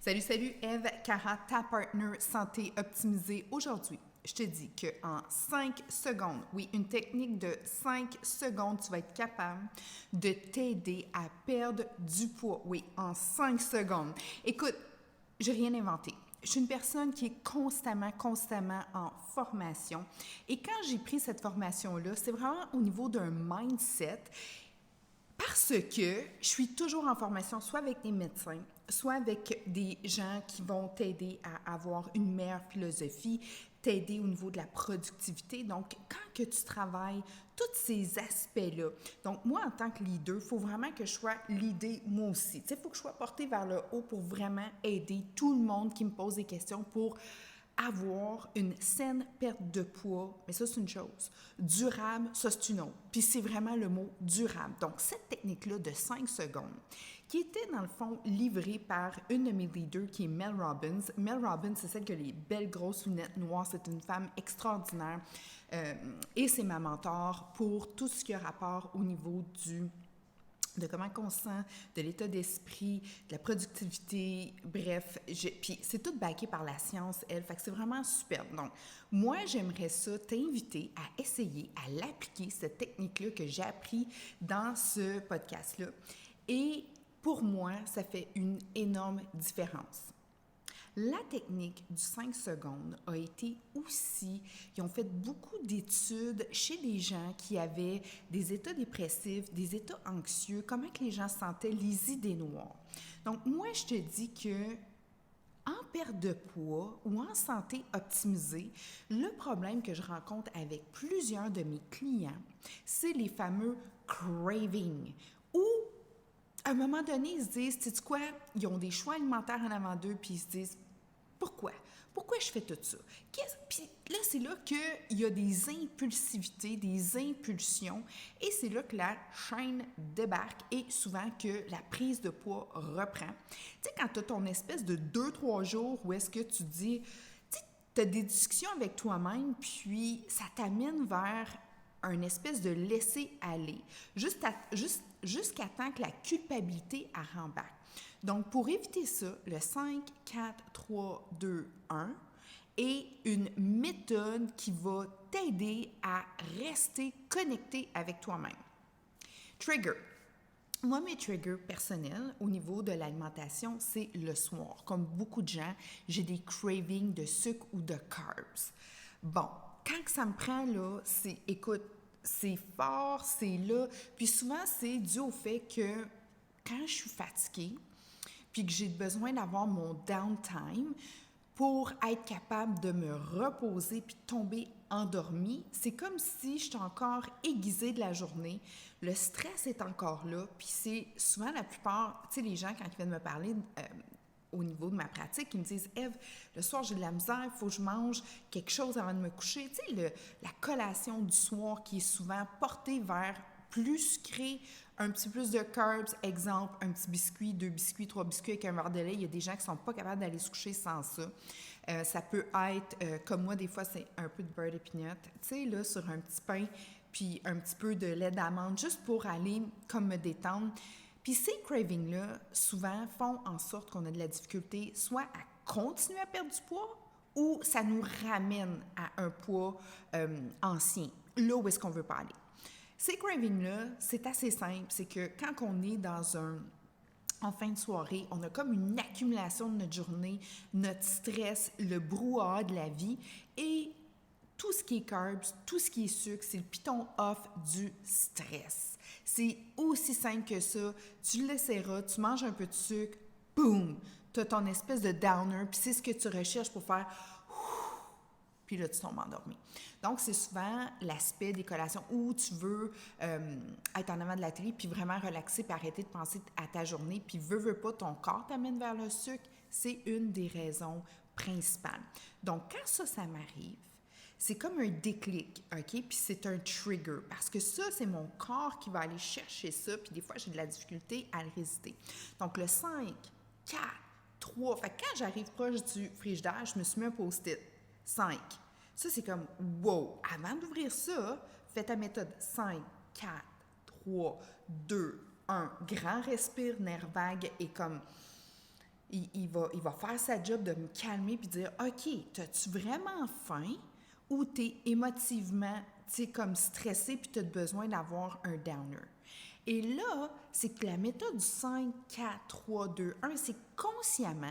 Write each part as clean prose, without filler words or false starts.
Salut, Eve, Cara, ta partner santé optimisée. Aujourd'hui, je te dis qu'en 5 secondes, oui, une technique de 5 secondes, tu vas être capable de t'aider à perdre du poids. Oui, en 5 secondes. Écoute, j'ai rien inventé. Je suis une personne qui est constamment en formation. Et quand j'ai pris cette formation-là, c'est vraiment au niveau d'un mindset. Parce que je suis toujours en formation, soit avec des médecins, soit avec des gens qui vont t'aider à avoir une meilleure philosophie, t'aider au niveau de la productivité. Donc, quand que tu travailles tous ces aspects-là, donc moi, en tant que leader, il faut vraiment que je sois leader moi aussi. Tu sais, il faut que je sois portée vers le haut pour vraiment aider tout le monde qui me pose des questions pour avoir une saine perte de poids, mais ça, c'est une chose. Durable, ça, c'est une autre. Puis c'est vraiment le mot durable. Donc, cette technique-là de 5 secondes, qui était, dans le fond, livrée par une de mes leaders, qui est Mel Robbins. Mel Robbins, c'est celle qui a les belles grosses lunettes noires. C'est une femme extraordinaire. Et c'est ma mentor pour tout ce qui a rapport au niveau de comment on se sent, de l'état d'esprit, de la productivité, bref. Puis c'est tout backé par la science, elle. Fait que c'est vraiment superbe. Donc, moi, j'aimerais ça t'inviter à essayer, à l'appliquer, cette technique-là que j'ai appris dans ce podcast-là. Et pour moi, ça fait une énorme différence. La technique du 5 secondes a été aussi, ils ont fait beaucoup d'études chez des gens qui avaient des états dépressifs, des états anxieux, comment que les gens sentaient les idées noires. Donc, moi, je te dis que en perte de poids ou en santé optimisée, le problème que je rencontre avec plusieurs de mes clients, c'est les fameux cravings ou à un moment donné, ils se disent, tu sais quoi, ils ont des choix alimentaires en avant d'eux, puis ils se disent, pourquoi? Pourquoi je fais tout ça? Puis là, c'est là qu'il y a des impulsivités, des impulsions, et c'est là que la chaîne débarque et souvent que la prise de poids reprend. Tu sais, quand tu as ton espèce de 2-3 jours où est-ce que tu dis, tu as des discussions avec toi-même, puis ça t'amène vers un espèce de laisser-aller, jusqu'à temps que la culpabilité rembarque. Donc, pour éviter ça, le 5, 4, 3, 2, 1 est une méthode qui va t'aider à rester connecté avec toi-même. Trigger. Moi, mes triggers personnels au niveau de l'alimentation, c'est le soir. Comme beaucoup de gens, j'ai des cravings de sucre ou de carbs. Bon, quand ça me prend, là, écoute, c'est fort, c'est là. Puis souvent, c'est dû au fait que quand je suis fatiguée, puis que j'ai besoin d'avoir mon downtime pour être capable de me reposer puis de tomber endormie, c'est comme si j'étais encore aiguisée de la journée. Le stress est encore là, puis c'est souvent la plupart, tu sais, les gens, quand ils viennent me parler au niveau de ma pratique, ils me disent « Ève, le soir, j'ai de la misère, il faut que je mange quelque chose avant de me coucher. » Tu sais, la collation du soir qui est souvent portée vers plus sucré, un petit plus de carbs, exemple, un petit biscuit, 2 biscuits, 3 biscuits avec un verre de lait. Il y a des gens qui ne sont pas capables d'aller se coucher sans ça. Ça peut être, comme moi, des fois, c'est un peu de beurre de peanut, tu sais, là, sur un petit pain, puis un petit peu de lait d'amande, juste pour aller comme me détendre. Puis ces cravings-là, souvent, font en sorte qu'on a de la difficulté soit à continuer à perdre du poids ou ça nous ramène à un poids ancien, là où est-ce qu'on veut pas aller. Ces cravings-là, c'est assez simple. C'est que quand on est en fin de soirée, on a comme une accumulation de notre journée, notre stress, le brouhaha de la vie et tout ce qui est carbs, tout ce qui est sucre, c'est le piton off du stress. C'est aussi simple que ça. Tu l'essaieras, tu manges un peu de sucre, boum, tu as ton espèce de downer, puis c'est ce que tu recherches pour faire puis là, tu tombes endormi. Donc, c'est souvent l'aspect des collations où tu veux être en avant de la télé puis vraiment relaxer puis arrêter de penser à ta journée. Puis veux pas, ton corps t'amène vers le sucre. C'est une des raisons principales. Donc, quand ça m'arrive, c'est comme un déclic, OK? Puis c'est un trigger parce que ça, c'est mon corps qui va aller chercher ça. Puis des fois, j'ai de la difficulté à le résister. Donc, le 5, 4, 3. Fait que quand j'arrive proche du frigidaire, je me suis mis un post-it. 5. Ça, c'est comme, wow! Avant d'ouvrir ça, fais ta méthode 5, 4, 3, 2, 1. Grand respire, nerf vague et comme il va faire sa job de me calmer puis dire, OK, t'as-tu vraiment faim ou t'es émotivement, tu sais, comme stressé puis t'as besoin d'avoir un downer? Et là, c'est que la méthode du 5, 4, 3, 2, 1, c'est consciemment,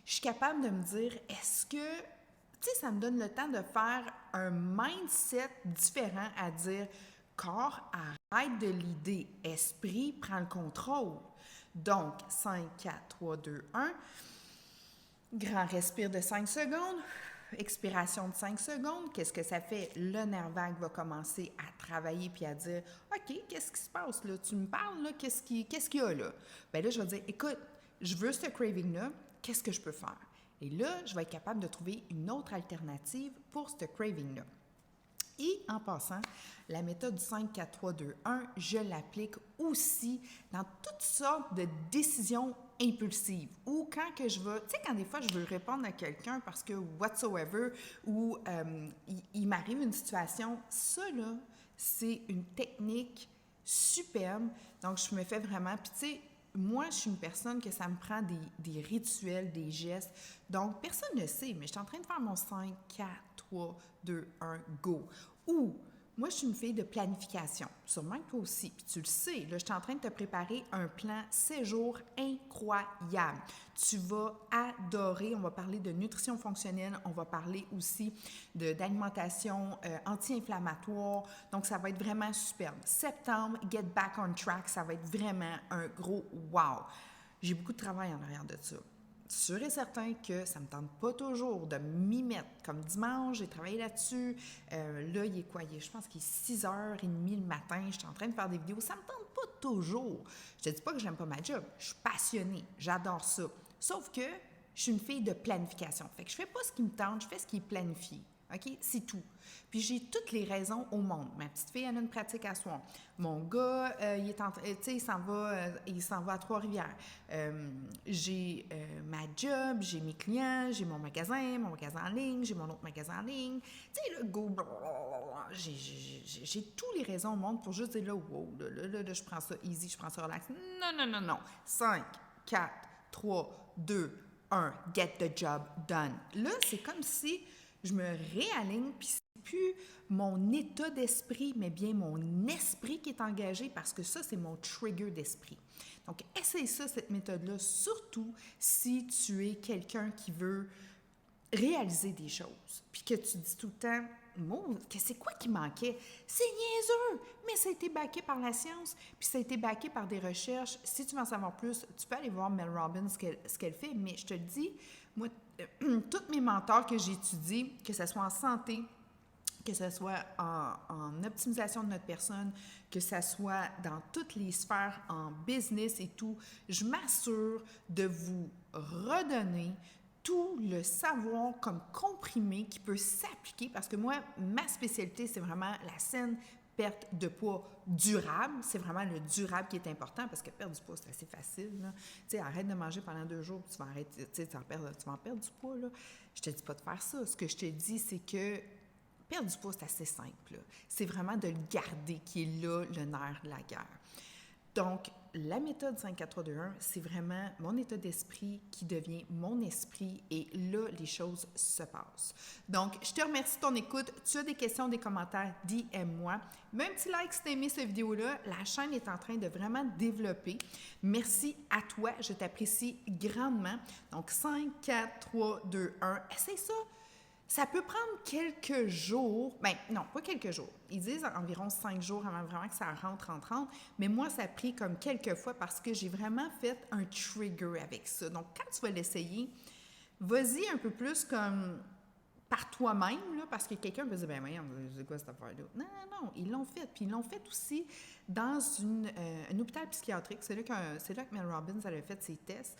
je suis capable de me dire, est-ce que, tu sais, ça me donne le temps de faire un mindset différent à dire, corps, arrête de l'idée, esprit, prends le contrôle. Donc, 5, 4, 3, 2, 1, grand respire de 5 secondes, expiration de 5 secondes. Qu'est-ce que ça fait? Le nerf vague va commencer à travailler puis à dire, OK, qu'est-ce qui se passe là? Tu me parles là? Qu'est-ce qu'il y a là? Bien là, je vais dire, écoute, je veux ce craving-là, qu'est-ce que je peux faire? Et là, je vais être capable de trouver une autre alternative pour ce craving-là. Et en passant, la méthode du 5, 4, 3, 2, 1, je l'applique aussi dans toutes sortes de décisions impulsives. Ou quand que je veux, tu sais, quand des fois je veux répondre à quelqu'un parce que whatsoever, ou il m'arrive une situation, ça là, c'est une technique superbe. Donc, je me fais vraiment, puis tu sais, moi, je suis une personne que ça me prend des rituels, des gestes. Donc, personne ne sait, mais je suis en train de faire mon 5, 4, 3, 2, 1, go. Ou, moi, je suis une fille de planification. Sûrement que toi aussi. Puis tu le sais, là, je suis en train de te préparer un plan séjour incroyable. Tu vas adorer. On va parler de nutrition fonctionnelle. On va parler aussi d'alimentation anti-inflammatoire. Donc, ça va être vraiment superbe. Septembre, Get Back on Track, ça va être vraiment un gros wow. J'ai beaucoup de travail en arrière de ça. Sûr et certain que ça ne me tente pas toujours de m'y mettre. Comme dimanche, j'ai travaillé là-dessus. Là, il est quoi? Je pense qu'il est 6h30 le matin. Je suis en train de faire des vidéos. Ça ne me tente pas toujours. Je ne te dis pas que j'aime pas ma job. Je suis passionnée. J'adore ça. Sauf que je suis une fille de planification. Fait que je fais pas ce qui me tente, je fais ce qui est planifié. OK? C'est tout. Puis j'ai toutes les raisons au monde. Ma petite fille, elle a une pratique à soir. Mon gars, il s'en va à Trois-Rivières. J'ai ma job, j'ai mes clients, j'ai mon magasin en ligne, j'ai mon autre magasin en ligne. Tu sais, là, go, blablabla. J'ai toutes les raisons au monde pour juste dire, là, wow, là, je prends ça easy, je prends ça relax. Non. 5, 4, 3, 2, 1, get the job done. Là, c'est comme si je me réaligne, puis c'est plus mon état d'esprit, mais bien mon esprit qui est engagé, parce que ça, c'est mon trigger d'esprit. Donc, essaye ça, cette méthode-là, surtout si tu es quelqu'un qui veut réaliser des choses, puis que tu dis tout le temps, que c'est quoi qui manquait? C'est niaiseux, mais ça a été backé par la science, puis ça a été backé par des recherches. Si tu veux en savoir plus, tu peux aller voir Mel Robbins, ce qu'elle fait, mais je te le dis, moi, tous mes mentors que j'étudie, que ce soit en santé, que ce soit en optimisation de notre personne, que ce soit dans toutes les sphères, en business et tout, je m'assure de vous redonner tout le savoir comme comprimé qui peut s'appliquer, parce que moi, ma spécialité, c'est vraiment la saine perte de poids durable. C'est vraiment le durable qui est important, parce que perdre du poids, c'est assez facile. Tu sais, arrête de manger pendant 2 jours, tu vas arrêter, tu vas en perdre du poids. Là. Je te dis pas de faire ça. Ce que je te dis, c'est que perdre du poids, c'est assez simple. Là. C'est vraiment de le garder qui est là, le nerf de la guerre. Donc, la méthode 5, 4, 3, 2, 1, c'est vraiment mon état d'esprit qui devient mon esprit, et là, les choses se passent. Donc, je te remercie de ton écoute. Tu as des questions, des commentaires, DM-moi. Mets un petit like si tu as aimé cette vidéo-là. La chaîne est en train de vraiment développer. Merci à toi. Je t'apprécie grandement. Donc, 5, 4, 3, 2, 1. Essaye ça. Ça peut prendre quelques jours, ben non, pas quelques jours. Ils disent environ 5 jours avant vraiment que ça rentre. Mais moi, ça a pris comme quelques fois, parce que j'ai vraiment fait un trigger avec ça. Donc, quand tu vas l'essayer, vas-y un peu plus comme par toi-même, là, parce que quelqu'un peut dire, ben voyons, c'est quoi cette affaire-là? Non, ils l'ont fait. Puis ils l'ont fait aussi dans un hôpital psychiatrique. C'est là que Mel Robbins avait fait ses tests.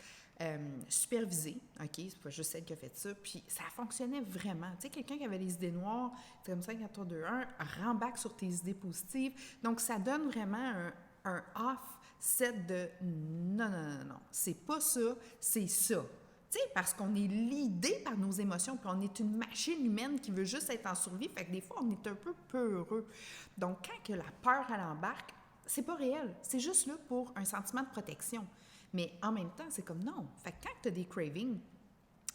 Supervisé, OK, c'est pas juste celle qui a fait ça, puis ça fonctionnait vraiment. Tu sais, quelqu'un qui avait les idées noires, c'est comme ça, 4, 3, 2, 1, remback sur tes idées positives. Donc, ça donne vraiment un offset de non, c'est pas ça, c'est ça. Tu sais, parce qu'on est lidé par nos émotions, puis on est une machine humaine qui veut juste être en survie, fait que des fois, on est un peu peureux. Donc, quand que la peur, elle embarque, c'est pas réel, c'est juste là pour un sentiment de protection. Mais en même temps, c'est comme non. Fait que quand tu as des cravings,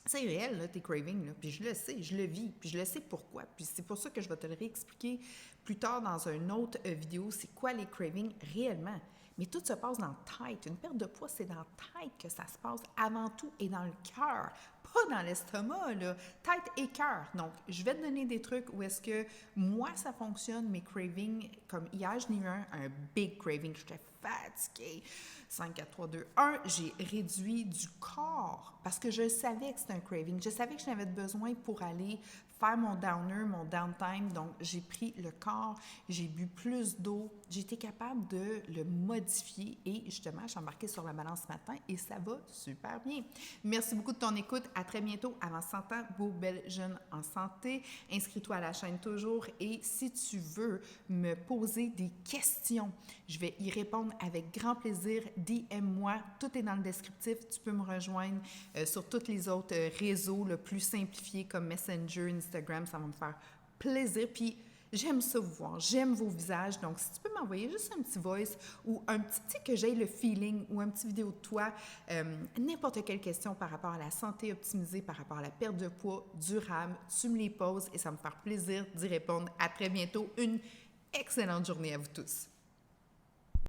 c'est réel, là, tes cravings, là, puis je le sais, je le vis, puis je le sais pourquoi. Puis c'est pour ça que je vais te le réexpliquer plus tard dans une autre vidéo, c'est quoi les cravings réellement. Mais tout se passe dans la tête. Une perte de poids, c'est dans la tête que ça se passe avant tout et dans le cœur, pas dans l'estomac, là. Tête et cœur. Donc, je vais te donner des trucs où est-ce que moi, ça fonctionne, mes cravings, comme hier, je n'ai eu un big craving, j'étais fatiguée. 5, 4, 3, 2, 1, j'ai réduit du corps parce que je savais que c'était un craving. Je savais que j'en avais besoin pour aller faire mon downer, mon downtime. Donc, j'ai pris le corps, j'ai bu plus d'eau. J'ai été capable de le modifier et justement, je suis embarquée sur la balance ce matin et ça va super bien. Merci beaucoup de ton écoute. À très bientôt. Avant 100 ans, beau, belle, jeune, en santé. Inscris-toi à la chaîne toujours et si tu veux me poser des questions, je vais y répondre avec grand plaisir. DM-moi, tout est dans le descriptif. Tu peux me rejoindre sur tous les autres réseaux le plus simplifiés comme Messenger, Instagram. Ça va me faire plaisir. Puis, j'aime ça vous voir, j'aime vos visages. Donc, si tu peux m'envoyer juste un petit voice ou un petit, tu sais, que j'aie le feeling ou un petit vidéo de toi, n'importe quelle question par rapport à la santé optimisée, par rapport à la perte de poids durable, tu me les poses et ça me fait plaisir d'y répondre. À très bientôt. Une excellente journée à vous tous.